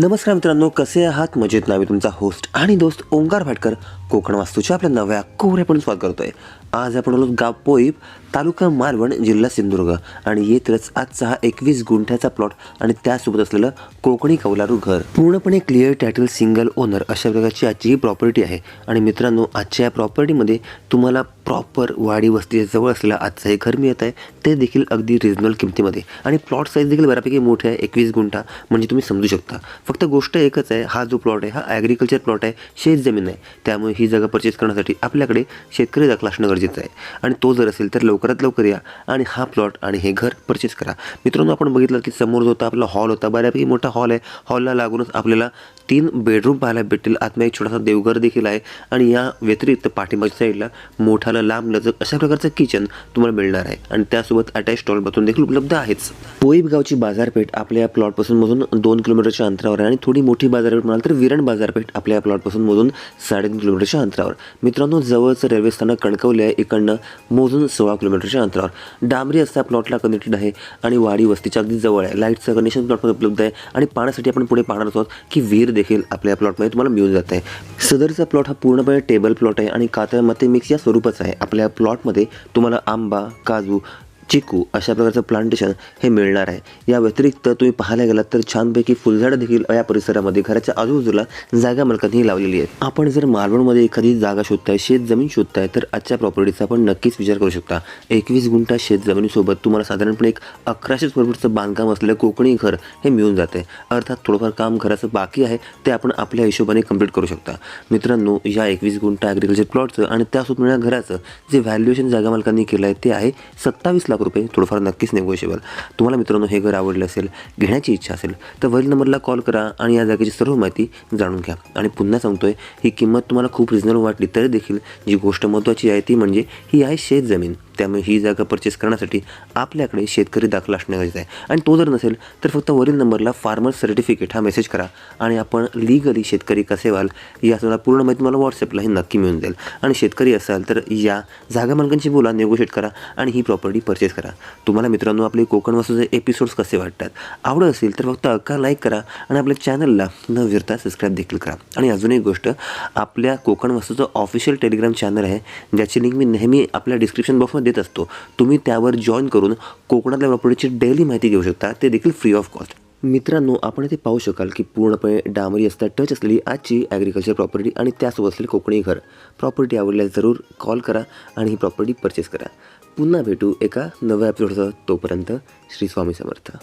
नमस्कार मित्रांनो, कसे आहात? मजेत ना? मी तुमचा होस्ट आणि दोस्त ओंकार भाटकर कोकण वास्तूच्या आपल्या नव्या कोऱ्यापण स्वागत करतोय. आज आपण आलो गाव पोईब, तालुका मालवण, जिल्हा सिंधुदुर्ग आणि येथच आजचा हा 21 गुंठ्याचा प्लॉट आणि त्यासोबत असलेलं कोकणी कौलारू घर. पूर्णपणे क्लिअर टायटल, सिंगल ओनर अशा प्रकारची आजची ही प्रॉपर्टी आहे. आणि मित्रांनो, आजच्या या प्रॉपर्टीमध्ये तुम्हाला प्रॉपर वाडी वस्तीच्या जवळ असलेलं आजचं हे घर मिळत आहे, ते देखील अगदी रिजनेबल किमतीमध्ये. आणि प्लॉट साईज देखील बऱ्यापैकी मोठे आहे, 21 गुंठा म्हणजे तुम्ही समजू शकता. फक्त गोष्ट एकच आहे, हा जो प्लॉट आहे हा ॲग्रिकल्चर प्लॉट आहे, शेत जमीन आहे. त्यामुळे ही जागा परचेस करण्यासाठी आपल्याकडे शेतकरी दाखला असणं गरजेचं आहे. आणि तो जर असेल तर लवकरात लवकर या आणि हा प्लॉट आणि हे घर परचेस करा. मित्रांनो, आपण बघितलं की समोर जो होता आपला हॉल होता, बऱ्यापैकी मोठा हॉल आहे. हॉलला लागूनच आपल्याला 3 बेडरूम पाहायला भेटतील. आतमध्ये एक छोटासा देवघर देखील आहे आणि या व्यतिरिक्त पाठीमागच्या साईडला मोठाला लांब लचक अशा प्रकारचं किचन तुम्हाला मिळणार आहे. आणि त्यासोबत अटॅच टॉयलेट बाथरूम देखील उपलब्ध आहेच. पोईब गावची बाजारपेठ आपल्या प्लॉटपासून मोजून 2 किलोमीटरच्या अंतरावर आहे. आणि थोडी मोठी बाजारपेठ म्हणाल तर विरण बाजारपेठ आपल्या प्लॉटपासून मोजून 3.5 किलोमीटरच्या अंतरावर. मित्रांनो, जवळचं रेल्वे स्थानक कणकवली आहे, इकडनं मोजून 16 किलोमीटरच्या अंतरावर. डांबरी रस्ता प्लॉटला कनेक्टेड आहे आणि वाडी वस्तीच्या अगदी जवळ आहे. लाईटचं कनेक्शन प्लॉटमध्ये उपलब्ध आहे. आणि पाण्यासाठी आपण पुढे पाहणार आहोत की विहीर देखील आपल्या प्लॉटमध्ये तुम्हाला मिळून जात आहे. सदरचा प्लॉट हा पूर्णपणे टेबल प्लॉट आहे आणि कातळ माती मिक्स या स्वरूपाचा आहे. आपल्या प्लॉटमध्ये तुम्हाला आंबा, काजू, चिकू अशा प्रकारचं प्लांटेशन हे मिळणार आहे. या व्यतिरिक्त तुम्ही पाहायला गेलात तर छानपैकी फुलझाडं देखील या परिसरामध्ये घराच्या आजूबाजूला जागा मालकांनी लावलेली आहे. आपण जर मालवणमध्ये एखादी जागा शोधताय, शेत जमीन शोधताय, तर आजच्या प्रॉपर्टीचा आपण नक्कीच विचार करू शकता. 21 गुंठा शेत जमिनीसोबत तुम्हाला साधारणपणे एक 1100 स्क्वेअर फूटचं बांधकाम असलेलं कोकणी घर हे मिळून जाते. अर्थात थोडंफार काम घराचं बाकी आहे, ते आपण आपल्या हिशोबाने कंप्लीट करू शकता. मित्रांनो, या 21 गुंठा ॲग्रिकल्चर प्लॉटचं आणि त्यासोबत मिळणाऱ्या घराचं जे व्हॅल्युएशन जागा मालकांनी केलं आहे ते आहे 27 लाख रुपये. थोडंफार नक्कीच नेगोशिएबल. तुम्हाला मित्रांनो हे घर आवडलं असेल, घेण्याची इच्छा असेल, तर वरील नंबरला कॉल करा आणि या जागेची सर्व माहिती जाणून घ्या. आणि पुन्हा सांगतोय, ही किंमत तुम्हाला खूप रिजनेबल वाटली तरी देखील जी गोष्ट महत्त्वाची आहे ती म्हणजे ही आहे शेत जमीन. त्यामुळे ही जागा परचेस करण्यासाठी आपल्याकडे शेतकरी दाखला असणे गरजेचं आहे. आणि तो जर नसेल तर फक्त वरील नंबरला फार्मर सर्टिफिकेट हा मेसेज करा आणि आपण लीगली शेतकरी कसे व्हाल याचा पूर्ण माहिती मला व्हॉट्सअपलाही नक्की मिळून जाईल. आणि शेतकरी असाल तर या जागा मालकांशी बोला, नेगोशिएट करा आणि ही प्रॉपर्टी परचेस करा. तुम्हाला मित्रांनो आपले कोकण वास्तूचे एपिसोड्स कसे वाटतात, आवडत असेल तर फक्त अक्का लाईक करा आणि आपल्या चॅनलला न विसरता सबस्क्राईब देखील करा. आणि अजून एक गोष्ट, आपल्या कोकण वास्तूचं ऑफिशियल टेलिग्राम चॅनल आहे, ज्याची लिंक मी नेहमी आपल्या डिस्क्रिप्शन बॉक्समध्ये देत असतो. तुम्ही त्यावर जॉईन करून कोकणातल्या प्रॉपर्टीची डेली माहिती घेऊ शकता, ते देखील फ्री ऑफ कॉस्ट. मित्रांनो, आपण इथे पाहू शकाल की पूर्णपणे डांबरी रस्ता टच असलेली आजची ॲग्रिकल्चर प्रॉपर्टी आणि त्यासोबत असलेले कोकणी घर. प्रॉपर्टी आवडल्यास जरूर कॉल करा आणि ही प्रॉपर्टी परचेस करा. पुन्हा भेटू एका नव्या एपिसोडसह. तोपर्यंत श्री स्वामी समर्थ.